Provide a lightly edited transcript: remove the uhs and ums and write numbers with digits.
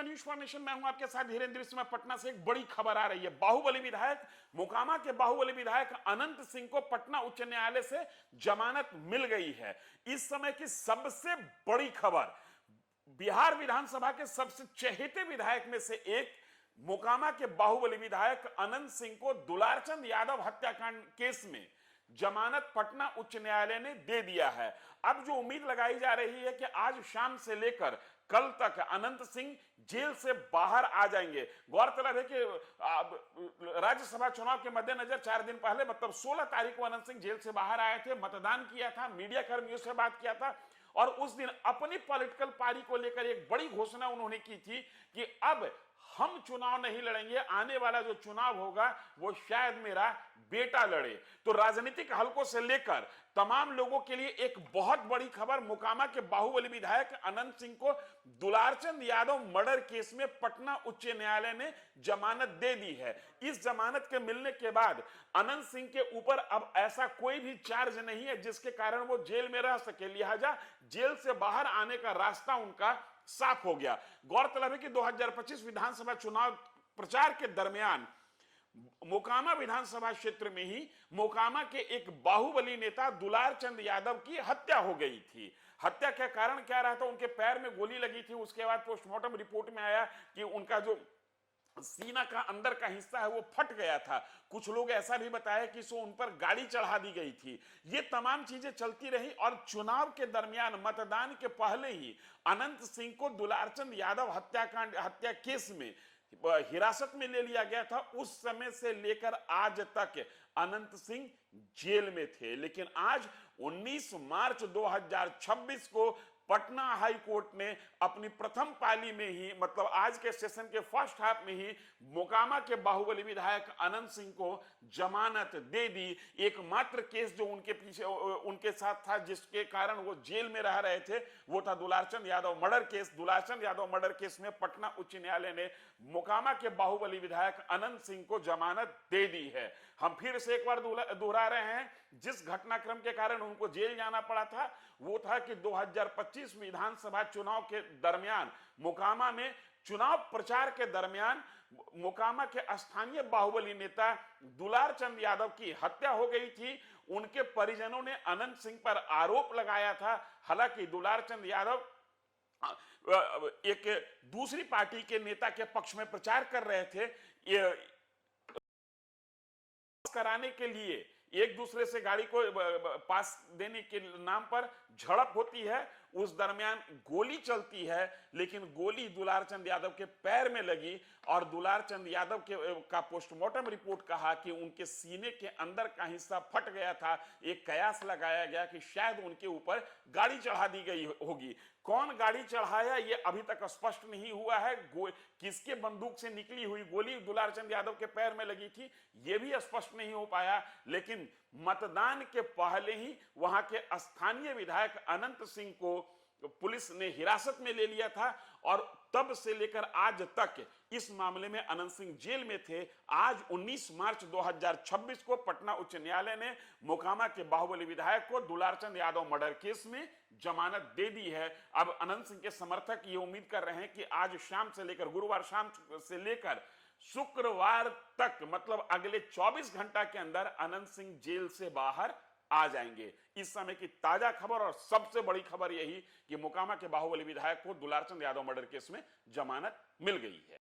News for nation, मैं हूं आपके साथ धीरेन्द्र। इसमें पटना से एक बड़ी खबर आ रही है। बाहुबली विधायक, मोकामा के बाहुबली विधायक अनंत सिंह को पटना उच्च न्यायालय से जमानत मिल गई है। इस समय की सबसे बड़ी खबर, बिहार विधानसभा के सबसे चहेते विधायक में से एक मोकामा के बाहुबली विधायक अनंत सिंह को दुलारचंद यादव हत्याकांड केस में जमानत पटना उच्च न्यायालय ने दे दिया है। अब जो उम्मीद लगाई जा रही है कि आज शाम से लेकर कल तक अनंत सिंह जेल से बाहर आ जाएंगे। गौरतलब है कि राज्यसभा चुनाव के मद्देनजर 4 दिन पहले मतलब 16 तारीख को अनंत सिंह जेल से बाहर आए थे, मतदान किया था, मीडिया कर्मियों से बात किया था और उस दिन अपनी पॉलिटिकल पारी को लेकर एक बड़ी घोषणा उन्होंने की थी कि अब हम चुनाव नहीं लड़ेंगे, आने वाला जो चुनाव होगा वो शायद मेरा बेटा लड़े। तो राजनीतिक हलकों से लेकर तमाम लोगों के लिए एक बहुत बड़ी खबर, मोकामा के बाहुबली विधायक अनंत सिंह को दुलारचंद यादव मर्डर केस में पटना उच्च न्यायालय ने जमानत दे दी है। इस जमानत के मिलने के बाद अनंत सिंह के ऊपर अब ऐसा कोई भी चार्ज नहीं है जिसके कारण वो जेल में रह सके, लिहाजा जेल से बाहर आने का रास्ता उनका साफ हो गया। गौरतलब है कि 2025 विधानसभा चुनाव प्रचार के दरमियान मोकामा विधानसभा क्षेत्र में ही मोकामा के एक बाहुबली नेता दुलारचंद यादव की हत्या हो गई थी। हत्या का कारण क्या रहा था? उनके पैर में गोली लगी थी। उसके बाद पोस्टमार्टम रिपोर्ट में आया कि उनका जो सीना का अंदर का हिस्सा है वो फट गया था। कुछ लोग ऐसा भी बताया कि उन पर गाड़ी चढ़ा दी गई थी। ये तमाम चीजें चलती रही और चुनाव के दरमियान मतदान के पहले ही अनंत सिंह को दुलारचंद यादव हत्या केस में हिरासत में ले लिया गया था। उस समय से लेकर आज तक अनंत सिंह जेल में थे, लेकिन आज 19 मार्च 2026 को पटना हाई कोर्ट ने अपनी प्रथम पाली में ही मतलब आज के सेशन के फर्स्ट हाफ में ही मोकामा के बाहुबली विधायक अनंत सिंह को जमानत दे दी। एकमात्र केस जो उनके पीछे उनके साथ था जिसके कारण वो जेल में रह रहे थे वो था Dularchand Yadav murder case. Dularchand Yadav murder case में पटना उच्च न्यायालय ने मोकामा के बाहुबली विधायक अनंत सिंह को जमानत दे दी है। हम फिर से एक बार दोहरा रहे हैं, जिस घटनाक्रम के कारण उनको जेल जाना पड़ा था वो था कि 2025 विधानसभा चुनाव के दरमियान मोकामा में चुनाव प्रचार के दरमियान मोकामा के स्थानीय बाहुबली नेता दुलारचंद यादव की हत्या हो गई थी। उनके परिजनों ने अनंत सिंह पर आरोप लगाया था। हालांकि दुलारचंद यादव एक दूसरी पार्टी के नेता के पक्ष में प्रचार कर रहे थे। कराने के लिए एक दूसरे से गाड़ी को पास देने के नाम पर झड़प होती है। उस दरमियान गोली चलती है, लेकिन गोली दुलारचंद यादव के पैर में लगी और दुलारचंद यादव का पोस्टमार्टम रिपोर्ट कहा कि उनके सीने के अंदर का हिस्सा फट गया था। एक कयास लगाया गया कि शायद उनके ऊपर गाड़ी चढ़ा दी गई होगी। कौन गाड़ी चढ़ाया ये अभी तक स्पष्ट नहीं हुआ है। किसके बंदूक से निकली हुई गोली दुलारचंद यादव के पैर में लगी थी ये भी स्पष्ट नहीं हो पाया। लेकिन मतदान के पहले ही वहां के स्थानीय विधायक अनंत सिंह को पुलिस ने हिरासत में ले लिया था और तब से लेकर आज तक इस मामले में अनंत सिंह जेल में थे। आज 19 मार्च 2026 को पटना उच्च न्यायालय ने मोकामा के बाहुबली विधायक को दुलारचंद यादव मर्डर केस में जमानत दे दी है। अब अनंत सिंह के समर्थक ये उम्मीद कर रहे हैं कि आज शाम से लेकर गुरुवार शाम से लेकर शुक्रवार तक मतलब अगले 24 घंटा के अंदर अनंत सिंह जेल से बाहर आ जाएंगे। इस समय की ताजा खबर और सबसे बड़ी खबर यही कि मोकामा के बाहुबली विधायक को दुलारचंद यादव मर्डर केस में जमानत मिल गई है।